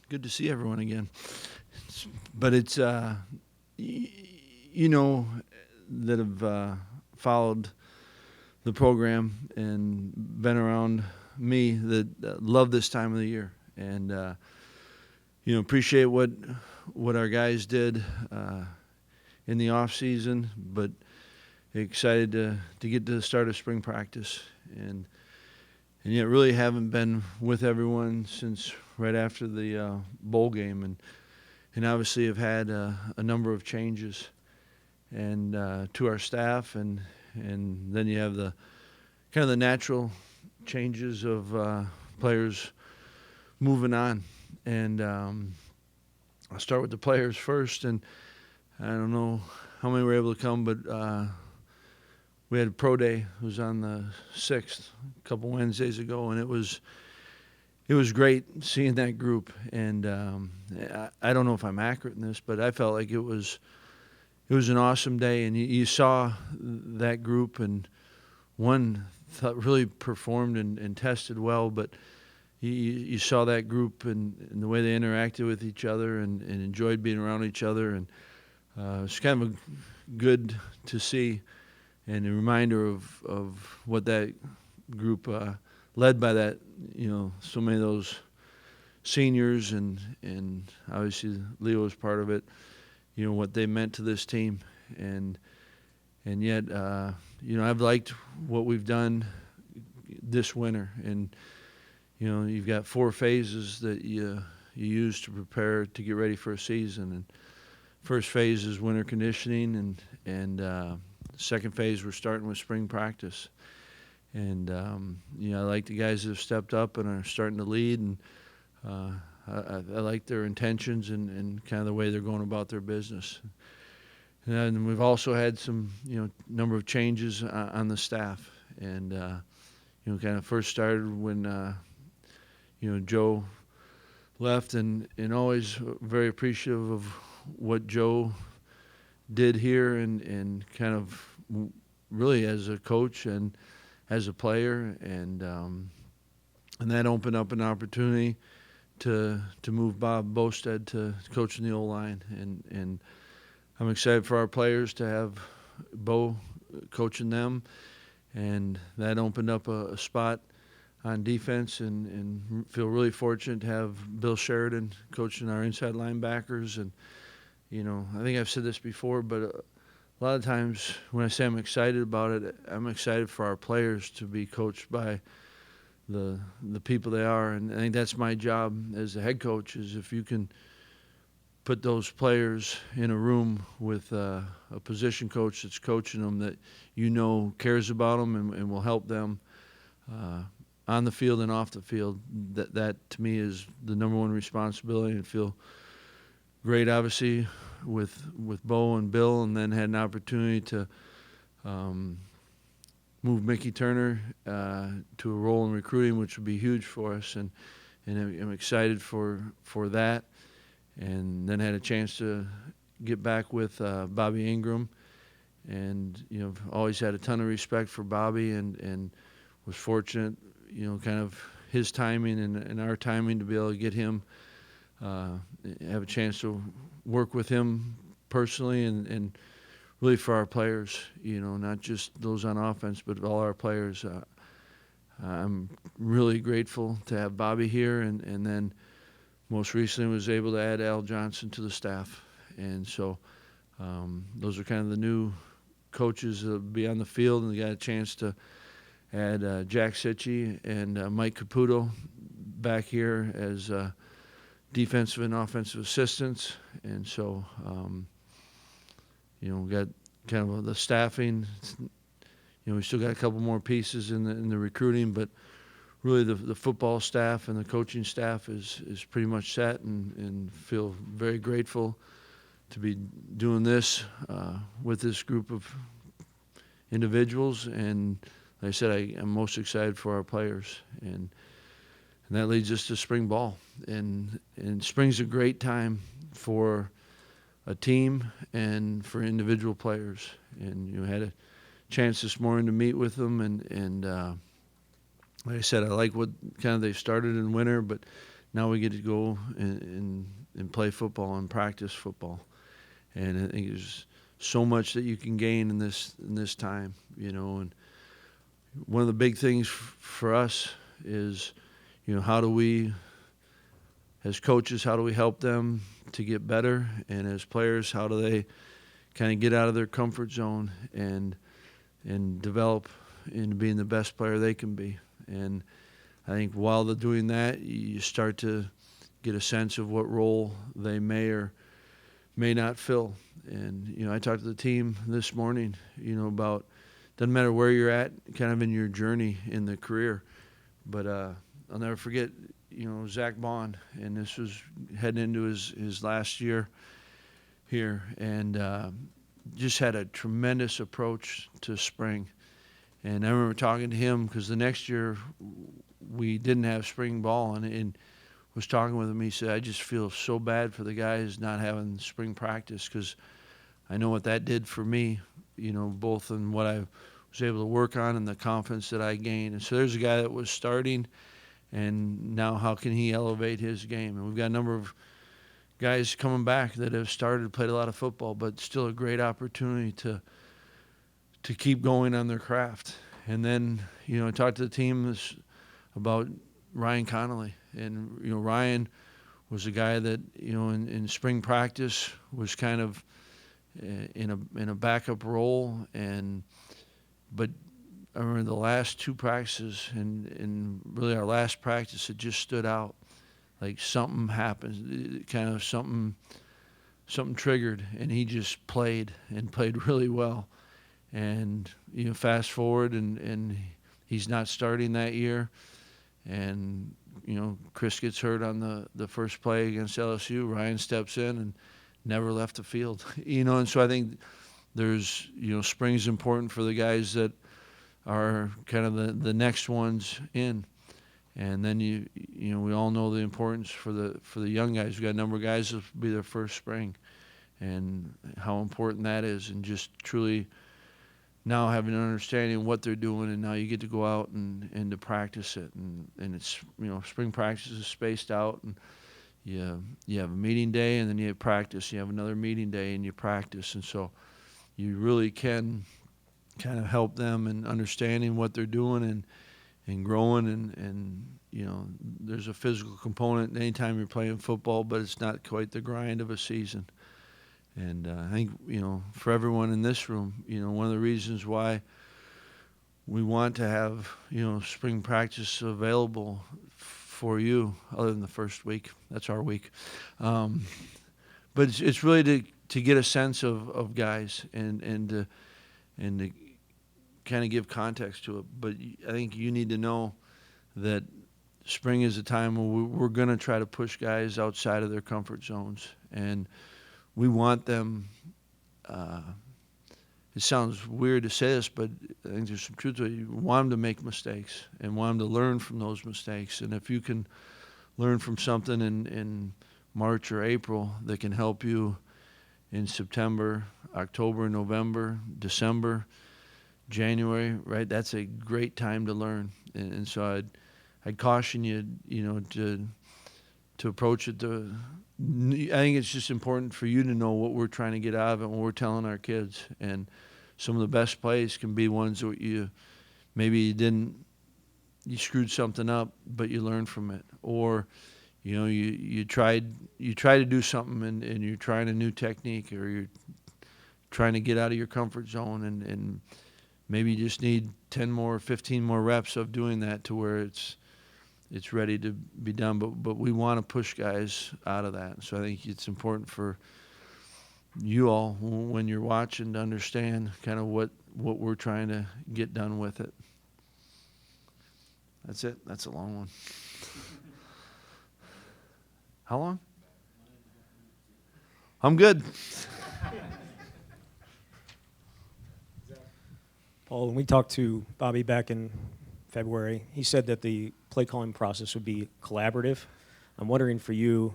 Good to see everyone again. But it's that have followed the program and been around me that love this time of the year, and appreciate what our guys did in the off season, but excited to get to the start of spring practice, and yet really haven't been with everyone since right after the bowl game, and obviously have had a number of changes and to our staff, and then you have the kind of the natural changes of players moving on, and I'll start with the players first, and I don't know how many were able to come, but we had a pro day. It was on the 6th, a couple Wednesdays ago, and it was great seeing that group. And I don't know if I'm accurate in this, but I felt like it was an awesome day. And you saw that group, and one really performed and tested well, but you saw that group and the way they interacted with each other and enjoyed being around each other. And it's kind of good to see, and a reminder of what that group led by that, so many of those seniors and obviously Leo was part of it, what they meant to this team. And yet, I've liked what we've done this winter. And, you've got 4 phases that you use to prepare to get ready for a season. And first phase is winter conditioning, and second phase we're starting with spring practice. And, I like the guys that have stepped up and are starting to lead, and I like their intentions and kind of the way they're going about their business. And we've also had some, number of changes on the staff. And, kind of first started when, Joe left, and always very appreciative of what Joe did here and kind of really as a coach and as a player, and that opened up an opportunity to move Bob Bosted to coaching the O-line, and I'm excited for our players to have Bo coaching them, and that opened up a spot on defense, and feel really fortunate to have Bill Sheridan coaching our inside linebackers. And I think I've said this before, but a lot of times when I say I'm excited about it, I'm excited for our players to be coached by the people they are. And I think that's my job as a head coach, is if you can put those players in a room with a position coach that's coaching them that cares about them and will help them on the field and off the field, that to me is the number one responsibility. And feel great, obviously, with Bo and Bill, and then had an opportunity to move Mickey Turner to a role in recruiting, which would be huge for us, and I'm excited for that. And then had a chance to get back with Bobby Ingram, and I've always had a ton of respect for Bobby, and was fortunate, kind of his timing and our timing to be able to get him, have a chance to work with him personally, and really for our players, not just those on offense, but all our players. I'm really grateful to have Bobby here, and then most recently was able to add Al Johnson to the staff. And so those are kind of the new coaches that will be on the field, and we got a chance to add Jack Sitchie and Mike Caputo back here as defensive and offensive assistants. And so, we got kind of the staffing. We still got a couple more pieces in the recruiting, but really the football staff and the coaching staff is pretty much set, and feel very grateful to be doing this with this group of individuals. And like I said, I'm most excited for our players, and that leads us to spring ball. And spring's a great time for a team and for individual players. And had a chance this morning to meet with them, and like I said, I like what kind of they started in winter, but now we get to go and play football and practice football. And I think there's so much that you can gain in this time, And one of the big things for us is, how do we, as coaches, how do we help them to get better? And as players, how do they kind of get out of their comfort zone and develop into being the best player they can be? And I think while they're doing that, you start to get a sense of what role they may or may not fill. And, I talked to the team this morning, about doesn't matter where you're at kind of in your journey in the career. But I'll never forget, Zach Bond, and this was heading into his last year here, and just had a tremendous approach to spring. And I remember talking to him because the next year we didn't have spring ball, and was talking with him. He said, I just feel so bad for the guys not having spring practice because I know what that did for me, both in what I was able to work on and the confidence that I gained. And so there's a guy that was starting, and now how can he elevate his game? And we've got a number of guys coming back that have started, played a lot of football, but still a great opportunity to keep going on their craft. And then, I talked to the team about Ryan Connolly. And, Ryan was a guy that, in spring practice was kind of in a backup role. But I remember the last two practices and really our last practice, it just stood out. Like something happened, kind of something triggered, and he just played really well. And, fast forward and he's not starting that year. And, Chris gets hurt on the first play against LSU. Ryan steps in and never left the field. And so I think there's, spring's important for the guys that are kind of the next ones in. And then we all know the importance for the young guys. We've got a number of guys that will be their first spring, and how important that is, and just truly now having an understanding of what they're doing, and now you get to go out and to practice it, and it's spring practice is spaced out, and you have a meeting day, and then you have practice. You have another meeting day, and you practice, and so you really can kind of help them in understanding what they're doing and growing, and there's a physical component anytime you're playing football, but it's not quite the grind of a season. And I think, for everyone in this room, one of the reasons why we want to have, spring practice available for you, other than the first week, that's our week. But it's really to get a sense of guys and to kind of give context to it. But I think you need to know that spring is a time where we're going to try to push guys outside of their comfort zones, and we want them. It sounds weird to say this, but I think there's some truth to it. You want them to make mistakes and want them to learn from those mistakes. And if you can learn from something in March or April that can help you in September, October, November, December, January, right? That's a great time to learn. And so I'd caution you, to approach it. I think it's just important for you to know what we're trying to get out of it when we're telling our kids. And some of the best plays can be ones that you screwed something up, but you learned from it. Or, you try to do something and you're trying a new technique, or you're trying to get out of your comfort zone, and maybe you just need 10 more, 15 more reps of doing that to where it's ready to be done. But we want to push guys out of that. So I think it's important for you all, when you're watching, to understand kind of what we're trying to get done with it. That's it. That's a long one. How long? I'm good. Paul, when we talked to Bobby back in February, he said that the play calling process would be collaborative. I'm wondering for you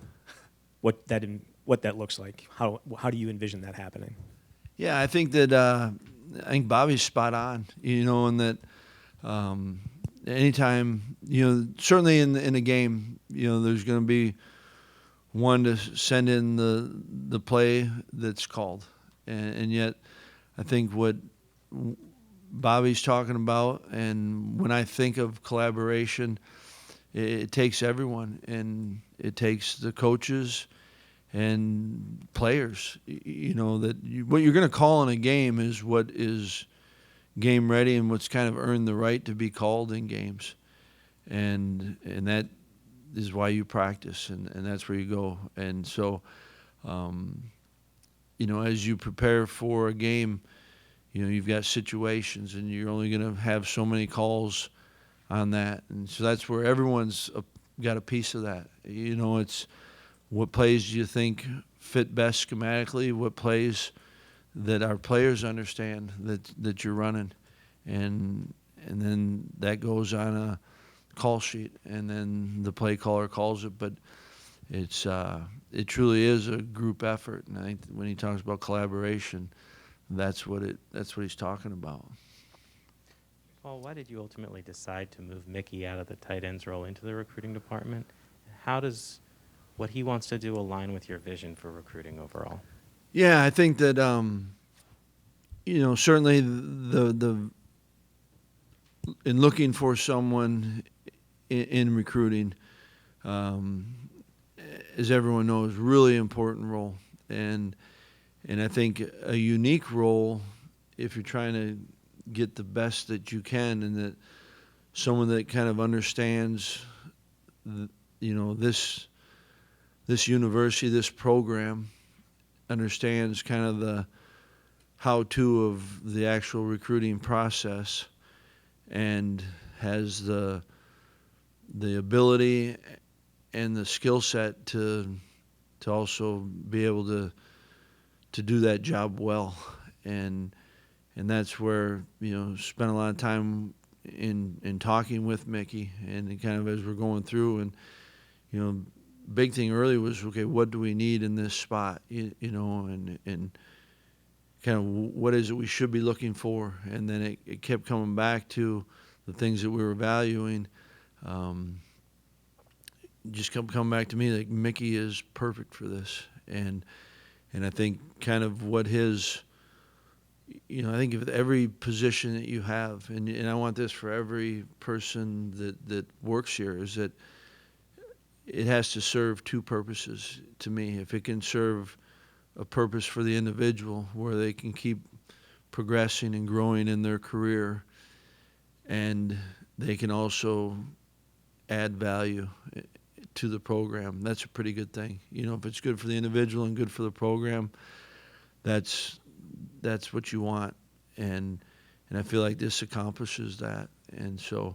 what that looks like. How do you envision that happening? Yeah, I think that Bobby's spot on. And that anytime, certainly in a game, there's going to be one to send in the play that's called, and yet I think what Bobby's talking about, and when I think of collaboration, it takes everyone, and it takes the coaches and players. What you're going to call in a game is what is game ready and what's kind of earned the right to be called in games, and that is why you practice, and that's where you go. And so, as you prepare for a game, you've got situations, and you're only going to have so many calls on that, and so that's where everyone's got a piece of that. It's what plays do you think fit best schematically, what plays that our players understand that you're running, and then that goes on a call sheet, and then the play caller calls it. But it truly is a group effort, and I think when he talks about collaboration, that's what he's talking about. Paul, why did you ultimately decide to move Mickey out of the tight ends role into the recruiting department? How does what he wants to do align with your vision for recruiting overall? Yeah, I think that certainly the in looking for someone in recruiting, as everyone knows, really important role, and I think a unique role if you're trying to get the best that you can, and that someone that kind of understands, this university, this program, understands kind of the how-to of the actual recruiting process, and has the ability and the skill set to also be able to do that job well, and that's where spent a lot of time in talking with Mickey, and kind of as we're going through, and big thing early was, okay, what do we need in this spot, and kind of what is it we should be looking for, and then it kept coming back to the things that we were valuing. Just come back to me like Mickey is perfect for this, and I think kind of what his, I think of every position that you have, and I want this for every person that works here, is that it has to serve two purposes to me. If it can serve a purpose for the individual where they can keep progressing and growing in their career, and they can also add value to the program, that's a pretty good thing. If it's good for the individual and good for the program, that's what you want, and I feel like this accomplishes that. And so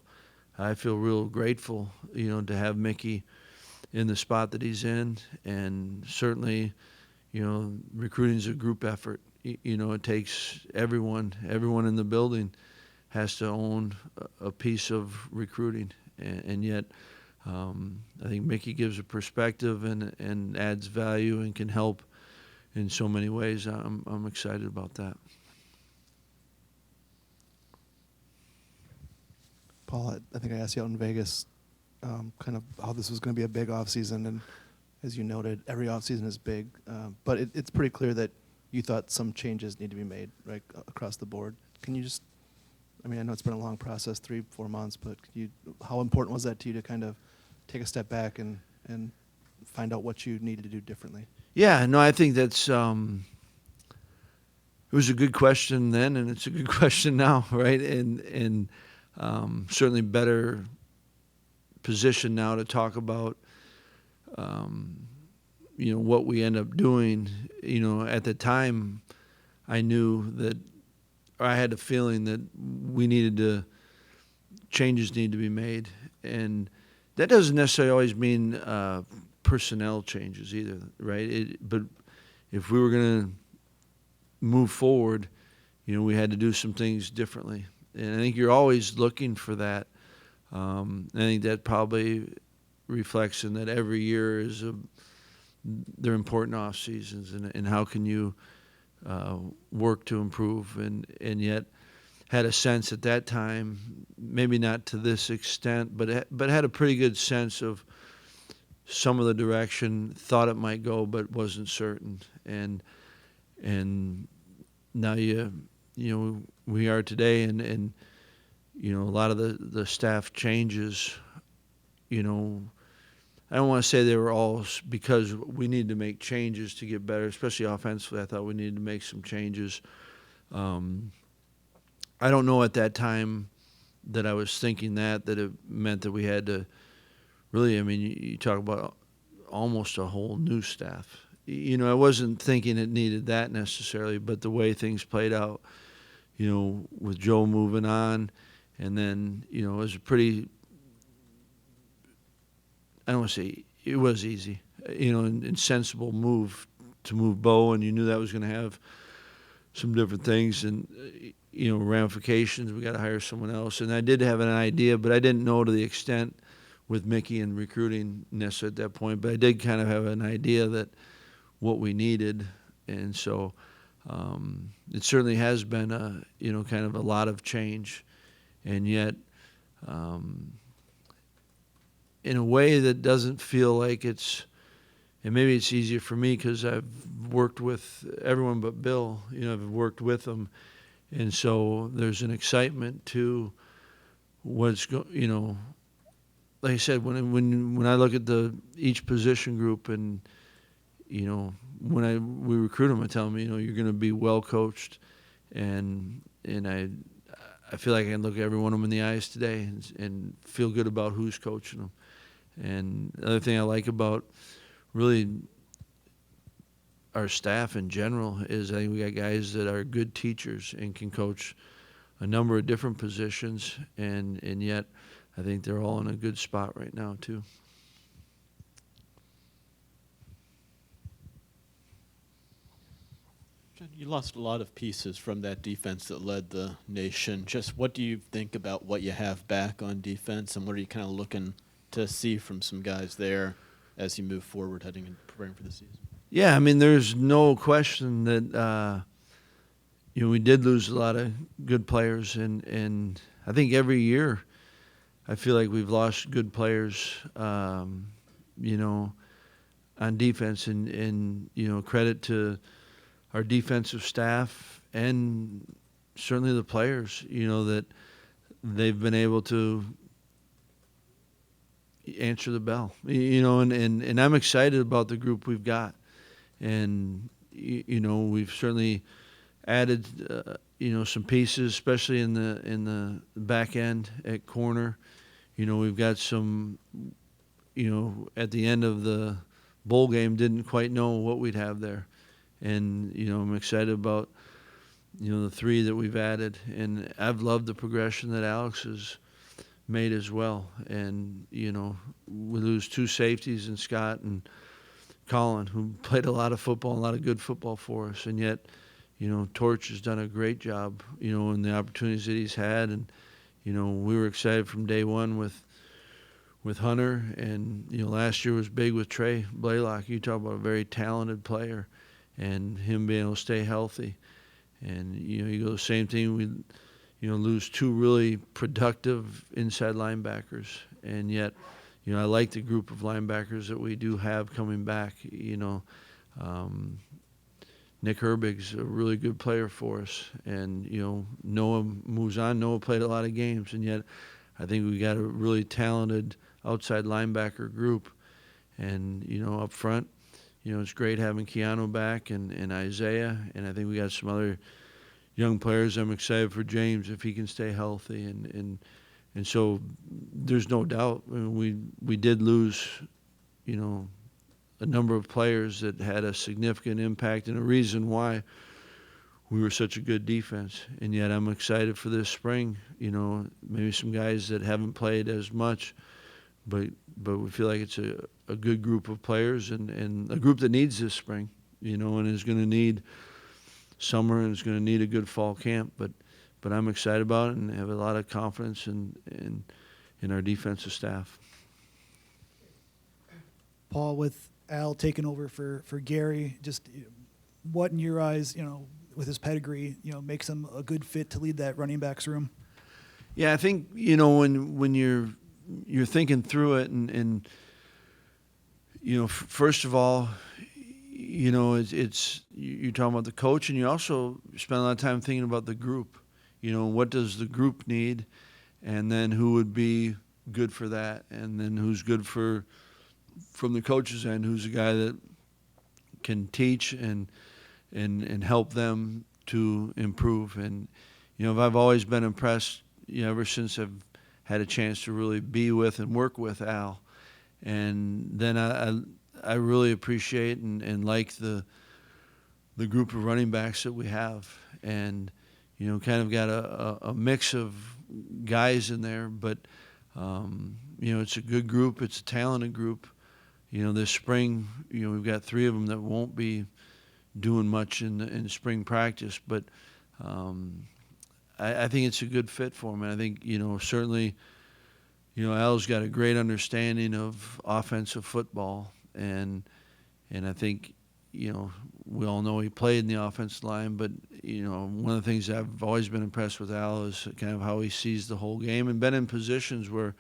I feel real grateful, to have Mickey in the spot that he's in, and certainly, recruiting is a group effort. It takes everyone in the building has to own a piece of recruiting, and yet I think Mickey gives a perspective and adds value and can help in so many ways. I'm excited about that. Paul, I think I asked you out in Vegas kind of how this was going to be a big offseason, and as you noted, every offseason is big, but it's pretty clear that you thought some changes need to be made, right, across the board. Can you just, I know it's been a long process, 3-4 months, but how important was that to you to kind of take a step back and find out what you needed to do differently? Yeah, no, I think that's it was a good question then, and it's a good question now, right? And certainly better position now to talk about what we end up doing. At the time, I knew that, or I had a feeling that changes need to be made, and that doesn't necessarily always mean personnel changes either, right? But if we were going to move forward, we had to do some things differently, and I think you're always looking for that. I think that probably reflects in that every year they're important off seasons, and how can you work to improve, and yet had a sense at that time, maybe not to this extent, but had a pretty good sense of some of the direction, thought it might go, but wasn't certain. And now we are today, and a lot of the staff changes, I don't want to say they were all because we needed to make changes to get better, especially offensively. I thought we needed to make some changes. I don't know at that time that I was thinking that it meant that we had to really, you talk about almost a whole new staff. I wasn't thinking it needed that necessarily, but the way things played out, with Joe moving on, and then, it was a pretty, I don't want to say it was easy, and sensible move to move Bo, and you knew that was going to have some different things and, ramifications. We got to hire someone else. And I did have an idea, but I didn't know to the extent with Mickey and recruiting necessarily at that point. But I did kind of have an idea that what we needed. And so it certainly has been kind of a lot of change. And yet, in a way that doesn't feel like it's, and maybe it's easier for me because I've worked with everyone but Bill. I've worked with him, and so there's an excitement to what's like I said, when I look at each position group, and when we recruit them, I tell them, you're going to be well coached, and I feel like I can look at every one of them in the eyes today and feel good about who's coaching them. And the other thing I like about really our staff in general is I think we got guys that are good teachers and can coach a number of different positions, and yet I think they're all in a good spot right now too. John, you lost a lot of pieces from that defense that led the nation. Just what do you think about what you have back on defense, and what are you kind of looking to see from some guys there as you move forward heading and preparing for the season? Yeah, there's no question that we did lose a lot of good players, and I think every year I feel like we've lost good players, on defense, and credit to our defensive staff and certainly the players, that they've been able to answer the bell, and I'm excited about the group we've got. And, we've certainly added, some pieces, especially in the back end at corner. We've got some, at the end of the bowl game, didn't quite know what we'd have there. And, I'm excited about, the three that we've added. And I've loved the progression that Alex has made as well. And, we lose two safeties in Scott and Colin, who played a lot of football, a lot of good football for us. And yet, Torch has done a great job, in the opportunities that he's had. And, we were excited from day one with Hunter. And, last year was big with Trey Blaylock. You talk about a very talented player and him being able to stay healthy. And, you go the same thing. We, lose two really productive inside linebackers. And yet, I like the group of linebackers that we do have coming back. Nick Herbig's a really good player for us. And, Noah moves on. Noah played a lot of games. And yet I think we got a really talented outside linebacker group. And, up front, it's great having Keanu back and Isaiah. And I think we got some other young players. I'm excited for James if he can stay healthy. And so there's no doubt we did lose, a number of players that had a significant impact and a reason why we were such a good defense. And yet I'm excited for this spring, maybe some guys that haven't played as much, but we feel like it's a good group of players and a group that needs this spring, and is going to need summer and is going to need a good fall camp. But I'm excited about it and have a lot of confidence in our defensive staff. Paul, with Al taking over for Gary, just what in your eyes, with his pedigree, makes him a good fit to lead that running backs room? Yeah, I think when you're thinking through it, and first of all, it's you're talking about the coach, and you also spend a lot of time thinking about the group. What does the group need, and then who would be good for that, and then who's good from the coach's end, who's a guy that can teach and help them to improve. And I've always been impressed, ever since I've had a chance to really be with and work with Al. And then I really appreciate and like the group of running backs that we have, and kind of got a mix of guys in there, but it's a good group, it's a talented group. This spring, we've got 3 of them that won't be doing much in spring practice, but I think it's a good fit for them. And I think, certainly, Al's got a great understanding of offensive football, and I think, we all know he played in the offensive line, but, one of the things I've always been impressed with Al is kind of how he sees the whole game, and been in positions where,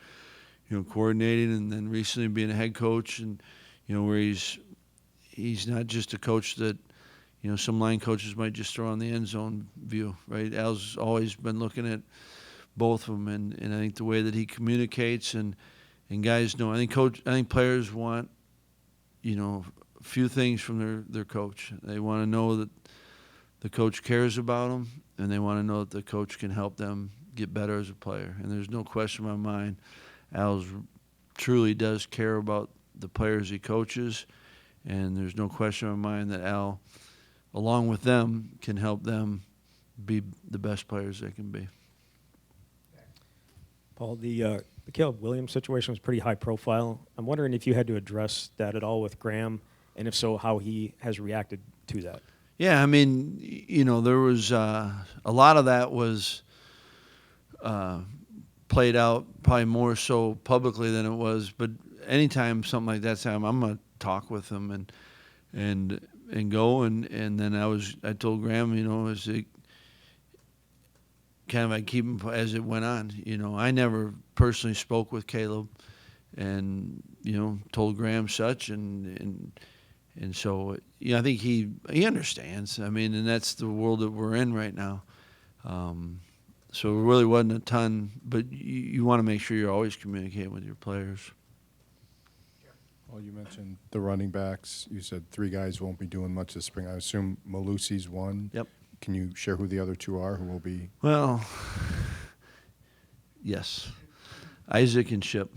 coordinating, and then recently being a head coach, and, where he's not just a coach that, some line coaches might just throw on the end zone view, right? Al's always been looking at both of them, and I think the way that he communicates, and guys know, I think players want, a few things from their coach. They want to know that the coach cares about them, and they want to know that the coach can help them get better as a player. And there's no question in my mind, Al truly does care about the players he coaches, and there's no question in my mind that Al, along with them, can help them be the best players they can be. Paul, the Caleb Williams situation was pretty high profile. I'm wondering if you had to address that at all with Graham, and if so, how he has reacted to that. Yeah, I mean, there was a lot of that was played out probably more so publicly than it was. But anytime something like that's happened, I'm gonna talk with him and go, and then I told Graham, as it kind of I keep him as it went on. I never personally spoke with Caleb, and told Graham such, and so I think he understands. I mean, and that's the world that we're in right now. So it really wasn't a ton, but you want to make sure you're always communicating with your players. Well, you mentioned the running backs. You said 3 guys won't be doing much this spring. I assume Malusi's one. Yep. Can you share who the other 2 are who will be? Well, yes. Isaac and Ship.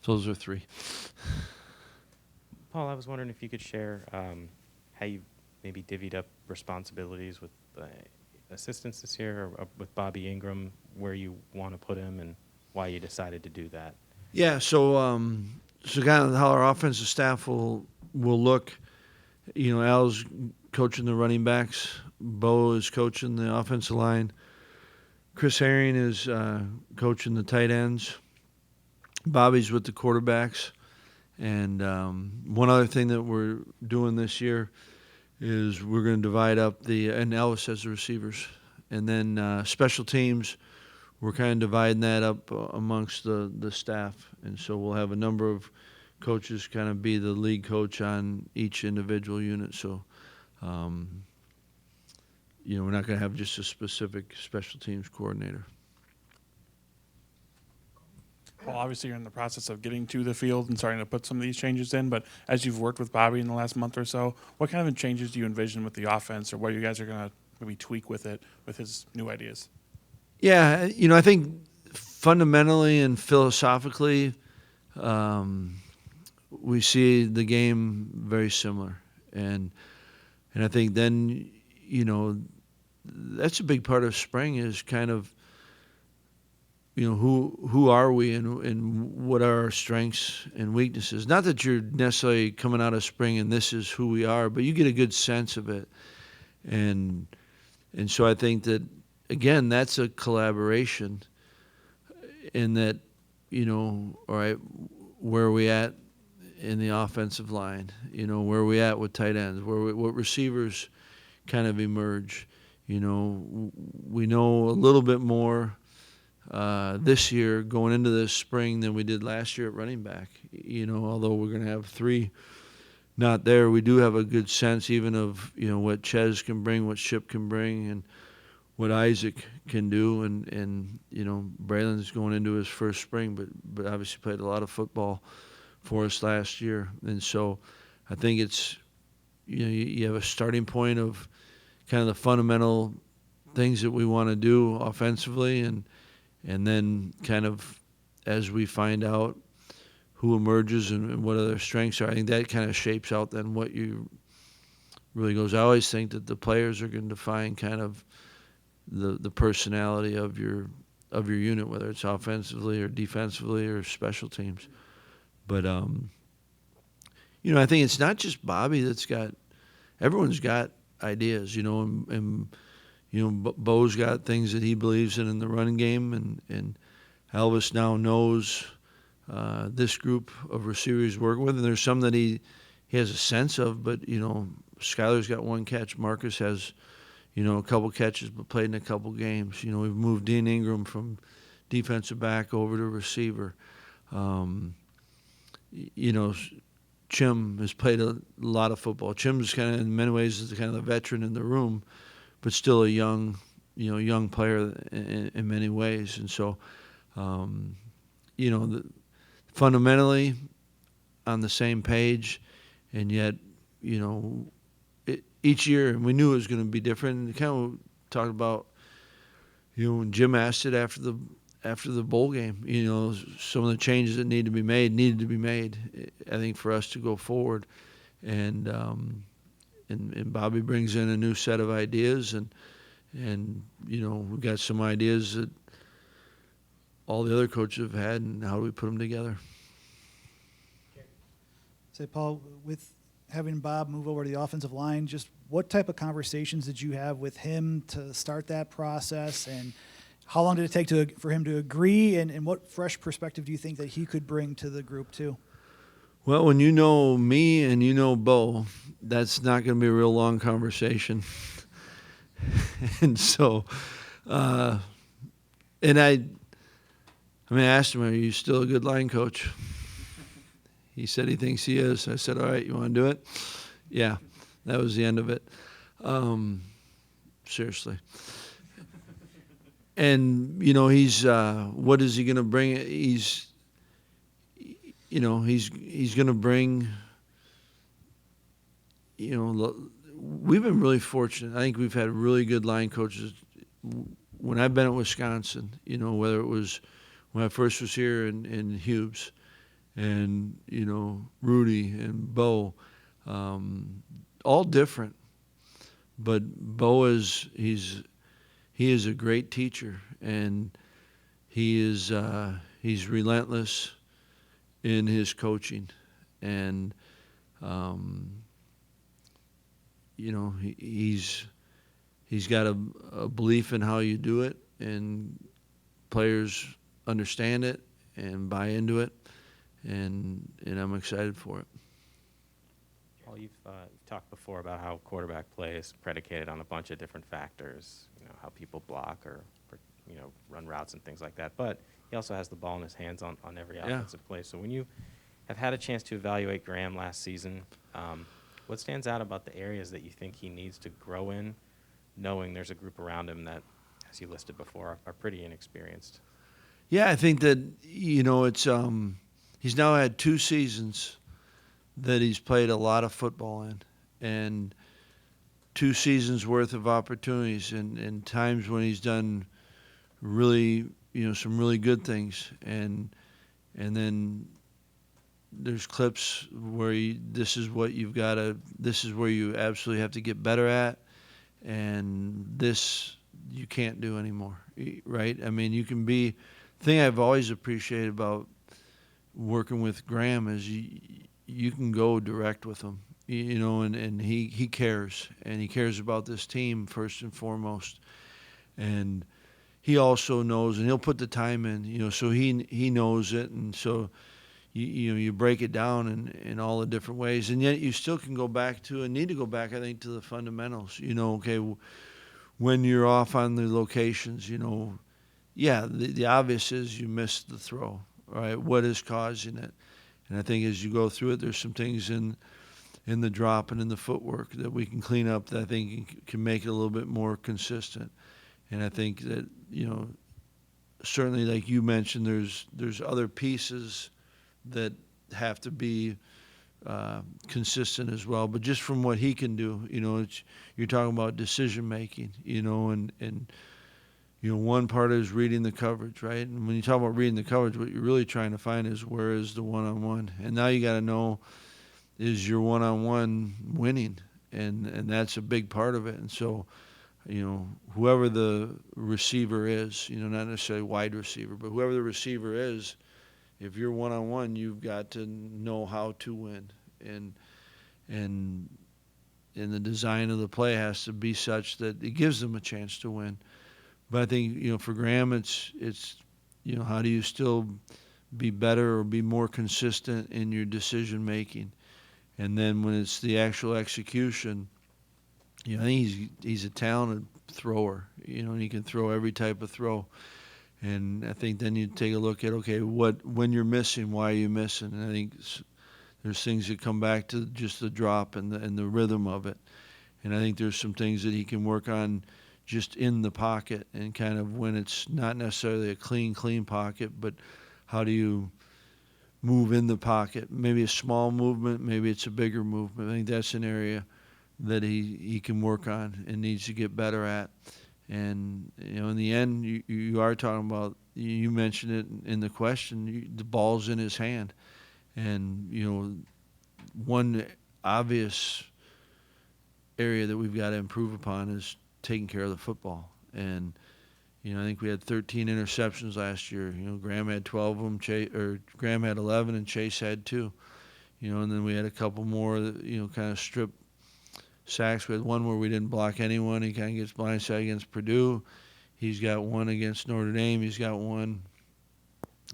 Those are 3. Paul, I was wondering if you could share how you maybe divvied up responsibilities with assistants this year, or with Bobby Ingram, where you want to put him, and why you decided to do that. Yeah, so kind of how our offensive staff will look. Al's coaching the running backs. Bo is coaching the offensive line. Chris Herring is coaching the tight ends. Bobby's with the quarterbacks. And one other thing that we're doing this year is we're going to divide up and Elvis has the receivers. And then special teams, we're kind of dividing that up amongst the staff. And so we'll have a number of coaches kind of be the lead coach on each individual unit. So, we're not going to have just a specific special teams coordinator. Well, obviously you're in the process of getting to the field and starting to put some of these changes in, but as you've worked with Bobby in the last month or so, what kind of changes do you envision with the offense, or what you guys are going to maybe tweak with it, with his new ideas? Yeah, I think fundamentally and philosophically, we see the game very similar. And I think then, that's a big part of spring is kind of, who are we and what are our strengths and weaknesses. Not that you're necessarily coming out of spring and this is who we are, but you get a good sense of it. And so I think that, again, that's a collaboration in that, all right, where are we at in the offensive line. You know, where are we at with tight ends? What receivers kind of emerge? You know, we know a little bit more this year going into this spring than we did last year at running back. You know, although we're going to have 3 not there, we do have a good sense even of, you know, what Ches can bring, what Ship can bring, and what Isaac can do. And you know, Braylon's going into his first spring, but obviously played a lot of football for us last year. And so I think it's, you know, you have a starting point of kind of the fundamental things that we want to do offensively, and then kind of as we find out who emerges and what other strengths are, I think that kind of shapes out then what you really goes. I always think that the players are going to define kind of the personality of your unit, whether it's offensively or defensively or special teams. But you know, I think it's not just Bobby that's got. Everyone's got ideas, you know, and you know, Bo's got things that he believes in the running game, and Elvis now knows this group of receivers he's working with, and there's some that he has a sense of, but, you know, Skyler's got 1 catch. Marcus has, you know, a couple catches, but played in a couple games. You know, we've moved Dean Ingram from defensive back over to receiver. You know, Chim has played a lot of football. Chim's kind of, in many ways, is kind of the veteran in the room, but still a young player in many ways. And so, you know, fundamentally on the same page, and yet, you know, each year, and we knew it was going to be different. And kind of talked about, you know, when Jim asked it after the bowl game, you know, some of the changes that needed to be made, I think, for us to go forward. And Bobby brings in a new set of ideas, and you know, we've got some ideas that all the other coaches have had, and how do we put them together? Say, Paul, with having Bob move over to the offensive line, just what type of conversations did you have with him to start that process, and how long did it take for him to agree, and what fresh perspective do you think that he could bring to the group too? Well, when you know me and you know Bo, that's not going to be a real long conversation. And so, and I asked him, "Are you still a good line coach?" He said he thinks he is. I said, "All right, you want to do it?" Yeah, that was the end of it. Seriously. And, you know, he's, what is he going to bring? He's going to bring, you know, we've been really fortunate. I think we've had really good line coaches. When I've been at Wisconsin, you know, whether it was when I first was here in Hughes, and, you know, Rudy and Bo, all different. But Bo he is a great teacher, and he's relentless in his coaching, and you know, he's got a belief in how you do it, and players understand it and buy into it, and I'm excited for it. Paul, you've talked before about how quarterback play is predicated on a bunch of different factors, you know, how people block or you know, run routes and things like that. But he also has the ball in his hands on every offensive play. So when you have had a chance to evaluate Graham last season, what stands out about the areas that you think he needs to grow in, knowing there's a group around him that, as you listed before, are pretty inexperienced? Yeah, I think that, you know, it's he's now had 2 seasons that he's played a lot of football in, and 2 seasons worth of opportunities, and times when he's done really, you know, some really good things, and then there's clips where this is what you've got to, this is where you absolutely have to get better at, and this you can't do anymore, right? I mean, you can be. The thing I've always appreciated about working with Graham is you can go direct with him, you know, and he cares, and he cares about this team first and foremost, and he also knows, and he'll put the time in, you know, so he knows it, and so you break it down in all the different ways, and yet you still can go back to and need to go back, I think, to the fundamentals. Okay, when you're off on the locations, yeah, the obvious is you missed the throw, right? What is causing it? And I think as you go through it, there's some things in the drop and in the footwork that we can clean up that I think can make it a little bit more consistent. And I think that, certainly like you mentioned, there's other pieces that have to be consistent as well. But just from what he can do, you're talking about decision making, and one part is reading the coverage, right? And when you talk about reading the coverage, what you're really trying to find is where is the one-on-one. And now you got to know, is your one-on-one winning? And that's a big part of it. And so, whoever the receiver is, not necessarily wide receiver, but whoever the receiver is, if you're one-on-one, you've got to know how to win. And the design of the play has to be such that it gives them a chance to win. But I think, for Graham, it's how do you still be better or be more consistent in your decision making? And then when it's the actual execution, I think he's a talented thrower, and he can throw every type of throw. And I think then you take a look at, okay, when you're missing, why are you missing? And I think there's things that come back to just the drop and the rhythm of it. And I think there's some things that he can work on just in the pocket and kind of when it's not necessarily a clean pocket, but how do you move in the pocket? Maybe a small movement, maybe it's a bigger movement. I think that's an area that he can work on and needs to get better at. And, in the end, you are talking about, you mentioned it in the question, the ball's in his hand. And, one obvious area that we've got to improve upon is taking care of the football. And, I think we had 13 interceptions last year. Graham had 12 of them, Graham had 11 and Chase had 2. And then we had a couple more that, kind of strip sacks. We had one where we didn't block anyone. He kind of gets blindside against Purdue. He's got one against Notre Dame. He's got one.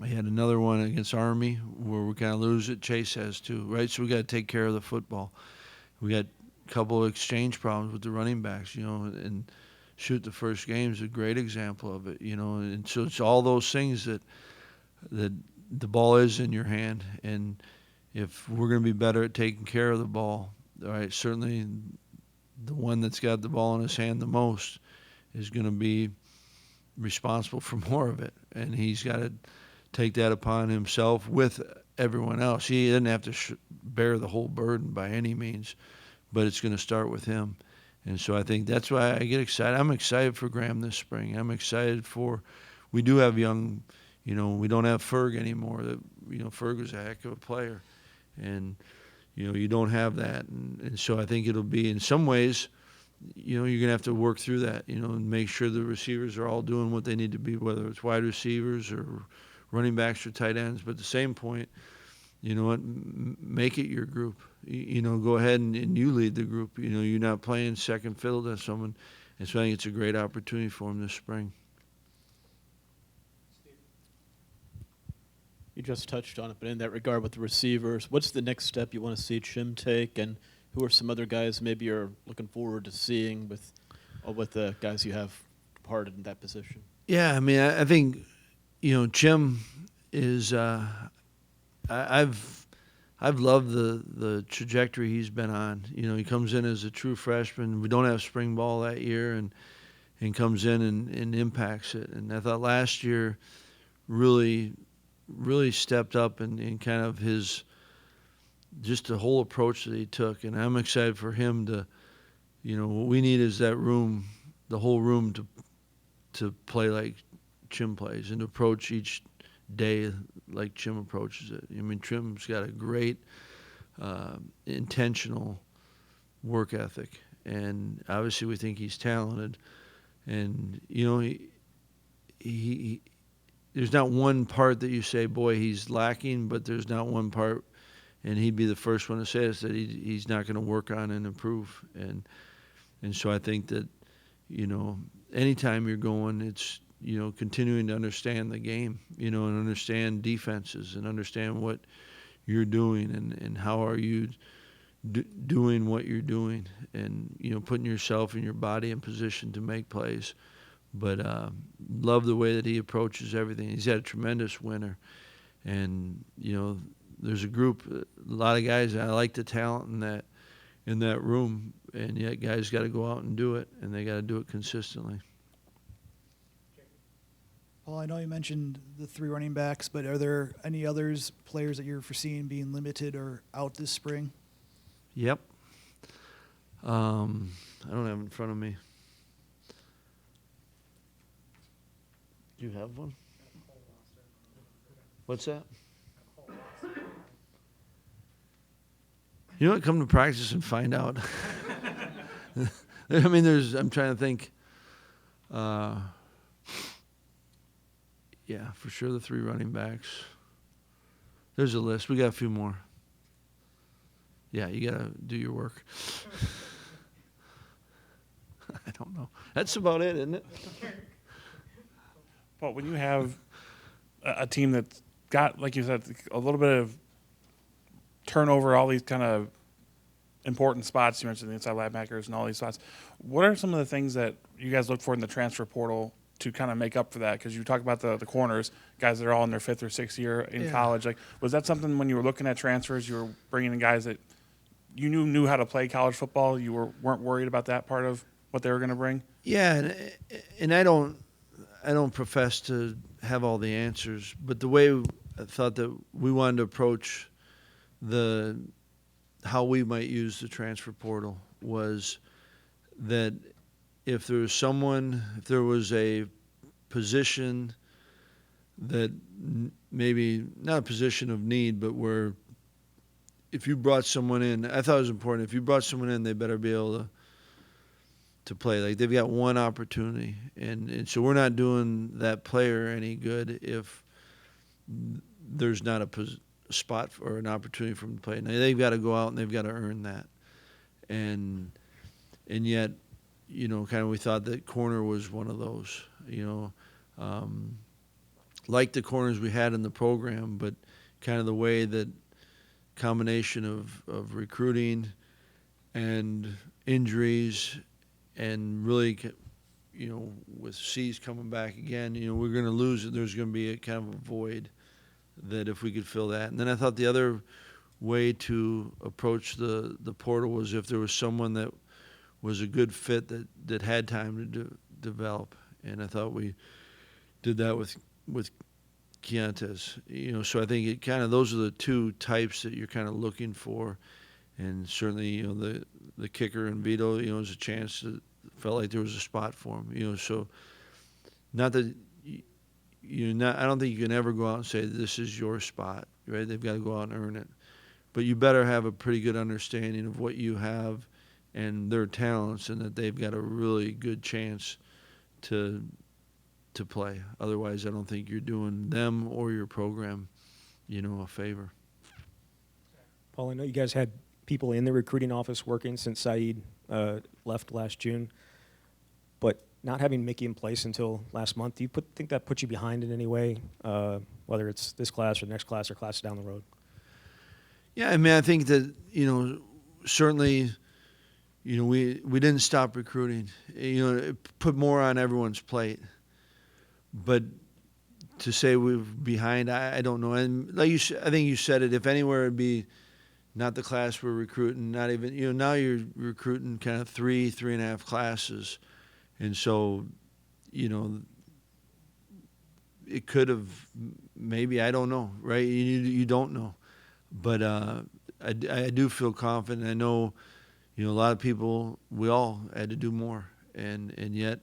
He had another one against Army where we kind of lose it. Chase has 2, right? So we got to take care of the football. We got a couple of exchange problems with the running backs, and shoot the first game is a great example of it, And so it's all those things that the ball is in your hand. And if we're going to be better at taking care of the ball, all right, certainly the one that's got the ball in his hand the most is going to be responsible for more of it. And he's got to take that upon himself with everyone else. He doesn't have to bear the whole burden by any means, but it's going to start with him. And so I think that's why I get excited. I'm excited for Graham this spring. I'm excited we do have young, we don't have Ferg anymore. Ferg was a heck of a player. And, you don't have that. And so I think it'll be, in some ways, you're going to have to work through that, and make sure the receivers are all doing what they need to be, whether it's wide receivers or running backs or tight ends. But at the same point, make it your group. Go ahead and you lead the group. You're not playing second fiddle to someone. And so I think it's a great opportunity for him this spring. You just touched on it, but in that regard with the receivers, what's the next step you want to see Chim take, and who are some other guys maybe you're looking forward to seeing with the guys you have departed in that position? Yeah, I mean, I think, Chim is I've loved the trajectory he's been on. He comes in as a true freshman. We don't have spring ball that year, and comes in and impacts it. And I thought last year really stepped up in kind of just the whole approach that he took. And I'm excited for him to, what we need is that room, the whole room to play like Chim plays and approach each day like Chim approaches it. I mean, Chim's got a great intentional work ethic, and obviously we think he's talented. And he there's not one part that you say, boy, he's lacking, but there's not one part, and he'd be the first one to say this, that he's not going to work on and improve. And so I think that anytime you're going, it's continuing to understand the game, and understand defenses and understand what you're doing, and how are you doing what you're doing, and putting yourself and your body in position to make plays. But love the way that he approaches everything. He's had a tremendous winter, and there's a group, a lot of guys. I like the talent in that room, and yet guys got to go out and do it, and they got to do it consistently. Paul, I know you mentioned the 3 running backs, but are there any others players that you're foreseeing being limited or out this spring? Yep. I don't have it in front of me. Do you have one? What's that? You know what? Come to practice and find out. I mean, I'm trying to think. Yeah, for sure the 3 running backs. There's a list. We got a few more. Yeah, you got to do your work. I don't know. That's about it, isn't it? But when you have a team that's got, like you said, a little bit of turnover, all these kind of important spots, you mentioned the inside linebackers and all these spots, what are some of the things that you guys look for in the transfer portal to kind of make up for that? Because you talk about the corners, guys that are all in their 5th or 6th year in college. Like, was that something when you were looking at transfers, you were bringing in guys that you knew how to play college football? You weren't worried about that part of what they were going to bring? Yeah, and I don't profess to have all the answers, but the way I thought that we wanted to approach how we might use the transfer portal was that if there was a position that maybe not a position of need, but where if you brought someone in, I thought it was important. If you brought someone in, they better be able to play. Like, they've got one opportunity, and so we're not doing that player any good if there's not a spot or an opportunity for them to play. Now, they've got to go out and they've got to earn that, and yet, kind of we thought that corner was one of those. Like the corners we had in the program, but kind of the way that combination of recruiting and injuries, and really, with C's coming back again, we're going to lose it. There's going to be a kind of a void that if we could fill that. And then I thought the other way to approach the portal was if there was someone that was a good fit that had time to develop. And I thought we did that with Keontae. So I think it kind of, those are the 2 types that you're kind of looking for. And certainly, the kicker and Vito, is a chance that felt like there was a spot for him. So not that I don't think you can ever go out and say this is your spot, right? They've got to go out and earn it. But you better have a pretty good understanding of what you have and their talents, and that they've got a really good chance to play. Otherwise, I don't think you're doing them or your program, a favor. Paul, I know you guys had people in the recruiting office working since Saeed left last June, but not having Mickey in place until last month, do you think that puts you behind in any way, whether it's this class or next class or classes down the road? Yeah, I mean, I think that, certainly, we didn't stop recruiting. It put more on everyone's plate. But to say we're behind, I don't know. And like I think you said it, if anywhere it'd be not the class we're recruiting, not even, now you're recruiting kind of 3.5 classes. And so, it could have, maybe, I don't know, right? You don't know. But I do feel confident. I know, a lot of people, we all had to do more. And yet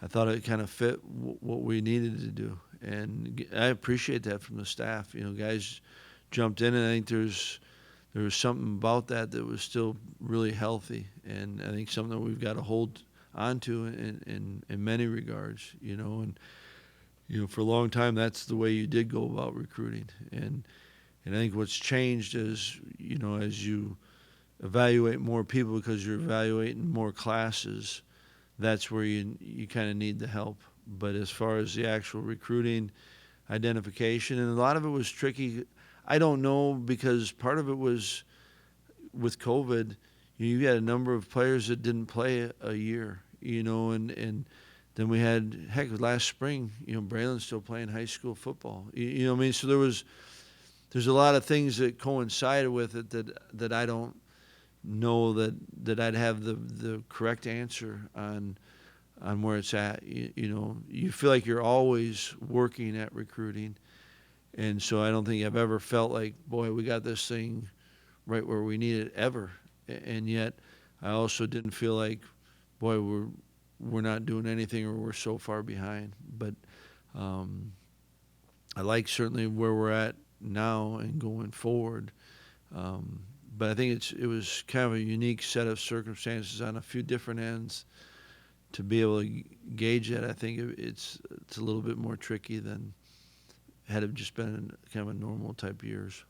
I thought it kind of fit what we needed to do. And I appreciate that from the staff. Guys jumped in, and I think there was something about that was still really healthy. And I think something that we've got to hold onto in many regards, and for a long time that's the way you did go about recruiting. And I think what's changed is, as you evaluate more people because you're evaluating more classes, that's where you kind of need the help. But as far as the actual recruiting identification, and a lot of it was tricky. I don't know, because part of it was with COVID. You had a number of players that didn't play a year, and then we had, heck, last spring, Braylon's still playing high school football. You know what I mean? So there's a lot of things that coincided with it that I don't know that I'd have the correct answer on where it's at. You feel like you're always working at recruiting, and so I don't think I've ever felt like, boy, we got this thing right where we need it ever. And yet I also didn't feel like, boy, we're not doing anything, or we're so far behind. But I like certainly where we're at now and going forward. But I think it was kind of a unique set of circumstances on a few different ends to be able to gauge it. I think it's a little bit more tricky than had it just been kind of a normal type years.